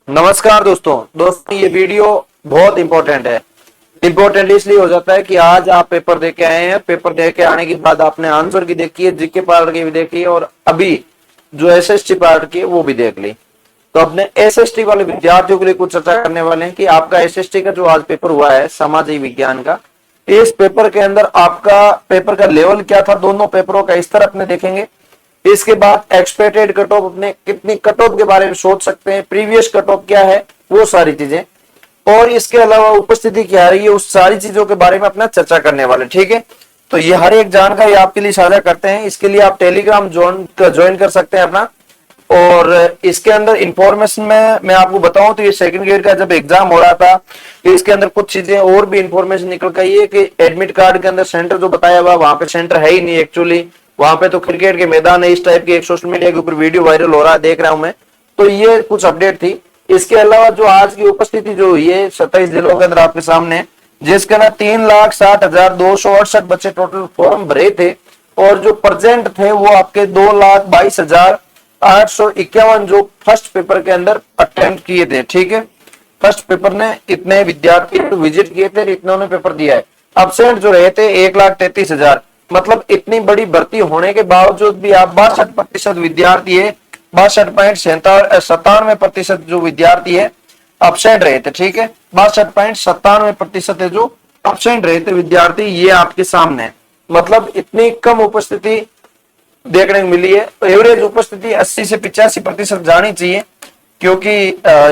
नमस्कार दोस्तों ये वीडियो बहुत इंपॉर्टेंट है। इंपॉर्टेंट इसलिए हो जाता है कि आज आप पेपर दे के आए हैं, पेपर दे के आने के बाद आपने आंसर की देखी है, जीके पार्ट की भी देखी है और अभी जो एसएसटी पार्ट की वो भी देख ली। तो अपने एसएसटी वाले विद्यार्थियों के लिए कुछ चर्चा करने वाले हैं कि आपका एसएसटी का जो आज पेपर हुआ है सामाजिक विज्ञान का, इस पेपर के अंदर आपका पेपर का लेवल क्या था, दोनों पेपरों का स्तर अपने देखेंगे। इसके बाद एक्सपेक्टेड कट ऑफ, अपने कितनी कट ऑफ के बारे में सोच सकते हैं, प्रीवियस कट ऑफ क्या है, वो सारी चीजें, और इसके अलावा उपस्थिति क्या आ रही है, उस सारी चीजों के बारे में अपना चर्चा करने वाले। ठीक है, तो ये हर एक जानकारी आपके लिए साझा करते हैं। इसके लिए आप टेलीग्राम ज्वाइन कर सकते हैं अपना। और इसके अंदर इंफॉर्मेशन में मैं आपको बताऊं तो ये सेकंड ग्रेड का जब एग्जाम हो रहा था तो इसके अंदर कुछ चीजें और भी इंफॉर्मेशन निकल कर ये कि एडमिट कार्ड के अंदर सेंटर जो बताया हुआ वहां पे सेंटर है ही नहीं एक्चुअली, वहां पे तो क्रिकेट के मैदान है। इस टाइप की एक सोशल मीडिया के ऊपर वीडियो वायरल हो रहा है, देख रहा हूं मैं। तो ये कुछ अपडेट थी। इसके अलावा जो आज की उपस्थिति जो हुई है 27 जिलों के अंदर आपके सामने, जिसके अंदर 3,60,268 बच्चे टोटल फॉर्म भरे थे और जो प्रेजेंट थे वो आपके 2,22,851 जो फर्स्ट पेपर के अंदर अटेम्प्ट किए थे। ठीक है, फर्स्ट पेपर ने इतने विद्यार्थी विजिट किए थे, इतनों ने पेपर दिया है। अब्सेंट जो रहे थे 1,33,000। मतलब इतनी बड़ी भर्ती होने के बावजूद भी आप 62% विद्यार्थी है, 62.97% जो विद्यार्थी है अब्सेंट रहे थे। ठीक है, 62.97% है जो अब्सेंट रहे थे विद्यार्थी, ये आपके सामने है। मतलब इतनी कम उपस्थिति देखने को मिली है। तो एवरेज उपस्थिति 80 से 85% जानी चाहिए, क्योंकि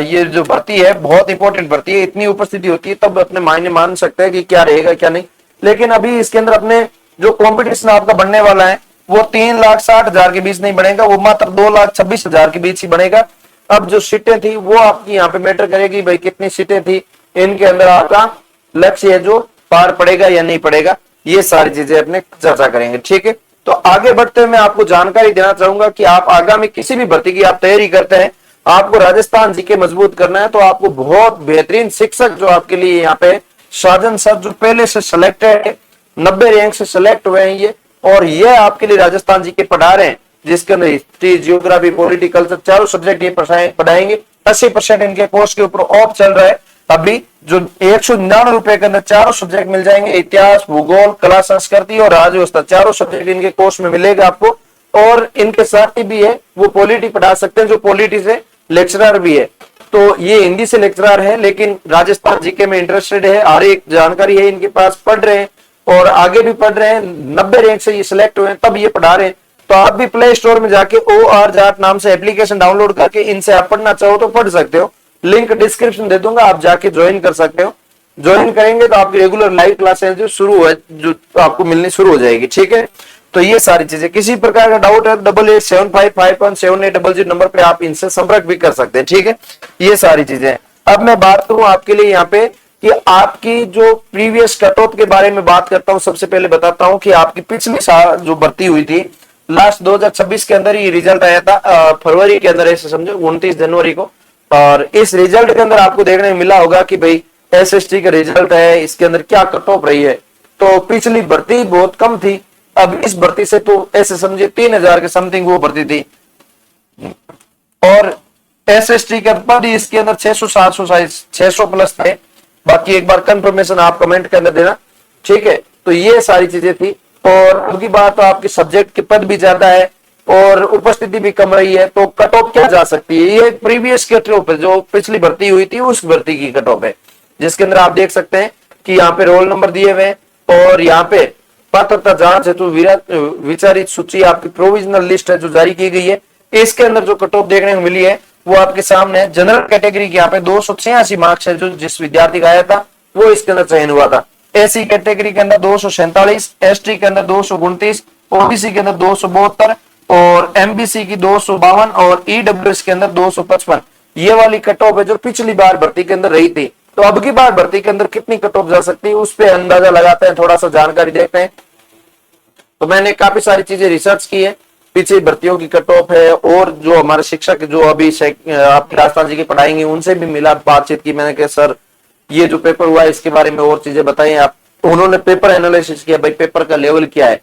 ये जो भर्ती है बहुत इंपॉर्टेंट भर्ती है। इतनी उपस्थिति होती है तब अपने मायने मान सकते हैं कि क्या रहेगा क्या नहीं। लेकिन अभी इसके अंदर अपने जो कंपटीशन आपका बढ़ने वाला है वो 3,60,000 के बीच नहीं बढ़ेगा, वो मात्र 2,26,000 के बीच ही बढ़ेगा। अब जो सीटें थी वो आपकी यहाँ पे मैटर करेगी, भाई कितनी सीटें थी, इनके अंदर आपका लक्ष्य है जो पार पड़ेगा या नहीं पड़ेगा, ये सारी चीजें अपने चर्चा करेंगे। ठीक है, तो आगे बढ़ते हुए मैं आपको जानकारी देना चाहूंगा कि आप आगामी किसी भी भर्ती की आप तैयारी करते हैं, आपको राजस्थान जीके मजबूत करना है, तो आपको बहुत बेहतरीन शिक्षक जो आपके लिए यहाँ पे साजन सर जो पहले से सिलेक्टेड है, 90 रैंक से सिलेक्ट हुए हैं ये, और ये आपके लिए राजस्थान जी के पढ़ा रहे हैं, जिसके अंदर हिस्ट्री, जियोग्राफी, पॉलिटिकल चारों सब्जेक्ट ये पढ़ाएंगे। 80% इनके कोर्स के ऊपर ऑफ चल रहा है अभी, जो 199 रुपए के अंदर चारों सब्जेक्ट मिल जाएंगे, इतिहास, भूगोल, कला, संस्कृति और राज्य व्यवस्था, चारों सब्जेक्ट इनके कोर्स में मिलेगा आपको। और इनके साथ ही भी है वो पॉलिटी पढ़ा सकते हैं, जो पॉलिटी से लेक्चरर भी है। तो ये हिंदी से लेक्चरर है लेकिन राजस्थान जीके में इंटरेस्टेड है, हर एक जानकारी है इनके पास, पढ़ रहे हैं और आगे भी पढ़ रहे हैं। 90 रैंक से ये सिलेक्ट हुए हैं तब ये पढ़ा रहे हैं। तो आप भी प्ले स्टोर में जाके OR जाट नाम से एप्लीकेशन डाउनलोड करके इनसे आप पढ़ना चाहो तो पढ़ सकते हो। लिंक डिस्क्रिप्शन दे दूंगा, आप जाके ज्वाइन कर सकते हो। ज्वाइन करेंगे तो आपकी रेगुलर लाइव क्लासेस जो शुरू है जो आपको मिलनी शुरू हो जाएगी। ठीक है, तो ये सारी चीजें, किसी प्रकार का डाउट है 8875517800 नंबर पे आप इनसे संपर्क भी कर सकते हैं। ठीक है, ये सारी चीजें। अब मैं बात करूं आपके लिए यहाँ पे कि आपकी जो प्रीवियस कट ऑफ के बारे में बात करता हूं। सबसे पहले बताता हूं कि आपकी पिछली साल जो भर्ती हुई थी लास्ट 2026 के अंदर ही रिजल्ट आया था, फरवरी के अंदर, ऐसे समझो 29 जनवरी को। और इस रिजल्ट के अंदर आपको देखने में मिला होगा कि भाई एसएसटी का रिजल्ट है, इसके अंदर क्या कट ऑफ रही है। तो पिछली भर्ती बहुत कम थी, अब इस भर्ती से तो ऐसे समझिए 3,000 के समथिंग वो भर्ती थी। और एसएसटी के पद इसके अंदर 600 प्लस थे। बाकी एक बार कंफर्मेशन आप कमेंट के अंदर देना। ठीक है, तो ये सारी चीजें थी। और अब की बात तो आपके सब्जेक्ट के पद भी ज्यादा है और उपस्थिति भी कम रही है, तो कट ऑफ क्या जा सकती है, ये प्रीवियस कट ऑफ है, जो पिछली भर्ती हुई थी उस भर्ती की कट ऑफ है, जिसके अंदर आप देख सकते हैं कि यहाँ पे रोल नंबर दिए हुए हैं और यहाँ पे पात्रता जांच है तो विचारित सूची आपकी प्रोविजनल लिस्ट है जो जारी की गई है। इसके अंदर जो कट ऑफ देखने को मिली है वो आपके सामने है। जनरल कैटेगरी के यहाँ पे 286 मार्क्स है जो जिस विद्यार्थी का आया था वो इसके अंदर चयन हुआ था। एसी कैटेगरी के अंदर 247, एसटी के अंदर 229, ओबीसी के अंदर 272 और एमबीसी की 252 और ईडब्ल्यूएस के अंदर 255। ये वाली कट ऑफ है जो पिछली बार भर्ती के अंदर रही थी। तो अब की बार भर्ती के अंदर कितनी कट ऑफ जा सकती है उस पर अंदाजा लगाते हैं, थोड़ा सा जानकारी देखते हैं। तो मैंने काफी सारी चीजें रिसर्च की है, पीछे भर्तियों की कट ऑफ है और जो हमारे शिक्षक जो अभी आपकी राजस्थान जी की पढ़ाएंगे उनसे भी मिला, बातचीत की मैंने कहा सर ये जो पेपर हुआ है इसके बारे में और चीजें बताएं आप। उन्होंने पेपर एनालिसिस किया, भाई पेपर का लेवल क्या है,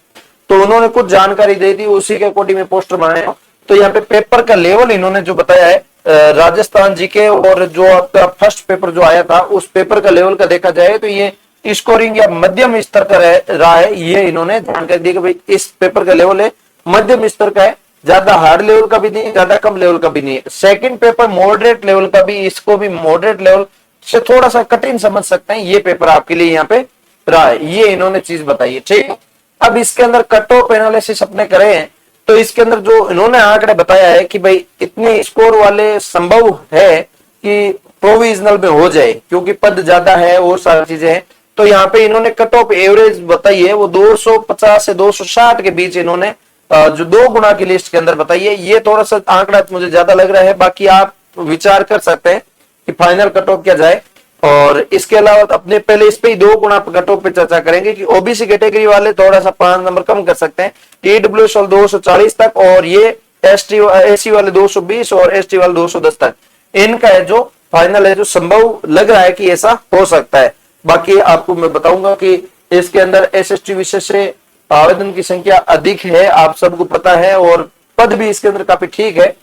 तो उन्होंने कुछ जानकारी दी थी, उसी के अकॉर्डिंग में पोस्टर बनाया। तो यहाँ पे पेपर का लेवल इन्होंने जो बताया है राजस्थान जीके और जो आपका फर्स्ट पेपर जो आया था उस पेपर का लेवल का देखा जाए तो ये स्कोरिंग या मध्यम स्तर का रहा है। ये इन्होंने जानकारी दी कि भाई इस पेपर का लेवल है मध्यम स्तर का है, ज्यादा हार्ड लेवल का भी नहीं, ज्यादा कम लेवल का भी नहीं है। सेकंड पेपर मॉडरेट लेवल का भी, इसको भी मॉडरेट लेवल से थोड़ा सा कठिन समझ सकते हैं, ये पेपर आपके लिए यहाँ पे रहा है, ये इन्होंने चीज बताई है। ठीक है, अब इसके अंदर कट ऑफ एनालिसिस अपने करे हैं तो इसके अंदर जो इन्होंने आंकड़े बताया है कि भाई इतने स्कोर वाले संभव है कि प्रोविजनल में हो जाए क्योंकि पद ज्यादा है और सारी चीजें हैं। तो यहाँ पे इन्होंने कट ऑफ एवरेज बताई है वो 250 से 260 के बीच इन्होंने जो 2 गुना की लिस्ट के अंदर बताई है। ये थोड़ा सा आंकड़ा मुझे ज्यादा लग रहा है, बाकी आप विचार कर सकते हैं कि फाइनल कट ऑफ क्या जाए। और इसके अलावा अपने पहले इस पे ही 2 गुना कट ऑफ पे चर्चा करेंगे कि ओबीसी कैटेगरी वाले थोड़ा सा 5 नंबर कम कर सकते हैं, ईडब्ल्यूएस वाले 240 तक और ये एससी वाले 220 और एसटी वाले 210 तक। इनका है जो फाइनल है जो संभव लग रहा है कि ऐसा हो सकता है। बाकी आपको मैं बताऊंगा कि इसके अंदर एसएसटी विषय से आवेदन की संख्या अधिक है, आप सबको पता है, और पद भी इसके अंदर काफी ठीक है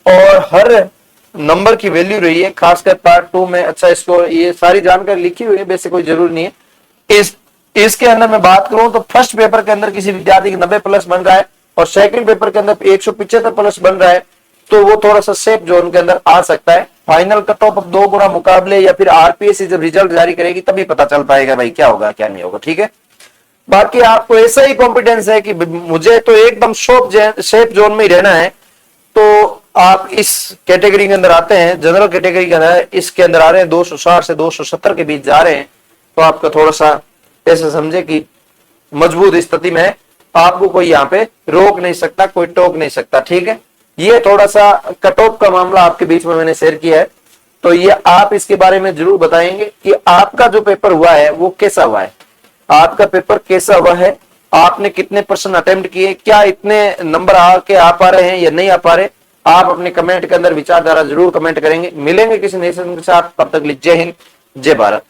और हर नंबर की वैल्यू रही है, खासकर पार्ट 2 में अच्छा स्कोर, ये सारी जानकारी लिखी हुई है, वैसे कोई जरूरी नहीं है। इसके अंदर मैं बात करूं तो फर्स्ट पेपर के अंदर किसी विद्यार्थी की 90 प्लस बन रहा है और सेकंड पेपर के अंदर 175 प्लस बन रहा है तो वो थोड़ा सा सेफ जोन के अंदर आ सकता है। फाइनल कट ऑफ 2 गुना मुकाबले या फिर आरपीएससी जब रिजल्ट जारी करेगी तभी पता चल पाएगा भाई क्या होगा क्या नहीं होगा। ठीक है, बाकी आपको ऐसा ही कॉन्फिडेंस है कि मुझे तो एकदम सेफ जोन में ही रहना है तो आप इस कैटेगरी के अंदर आते हैं, जनरल कैटेगरी के अंदर इसके अंदर आ रहे हैं 260 से 270 के बीच जा रहे हैं तो आपका थोड़ा सा ऐसे समझे कि मजबूत स्थिति में है, आपको कोई यहाँ पे रोक नहीं सकता, कोई टोक नहीं सकता। ठीक है, ये थोड़ा सा कट ऑफ का मामला आपके बीच में मैंने शेयर किया है तो ये आप इसके बारे में जरूर बताएंगे कि आपका जो पेपर हुआ है वो कैसा हुआ है, आपका पेपर कैसा हुआ है, आपने कितने % अटेम्प्ट किए, क्या इतने नंबर आके आ पा रहे हैं या नहीं आ पा रहे। आप अपने कमेंट के अंदर विचारधारा जरूर कमेंट करेंगे। मिलेंगे किसी नए सेशन के साथ, तब तक जय हिंद जय भारत।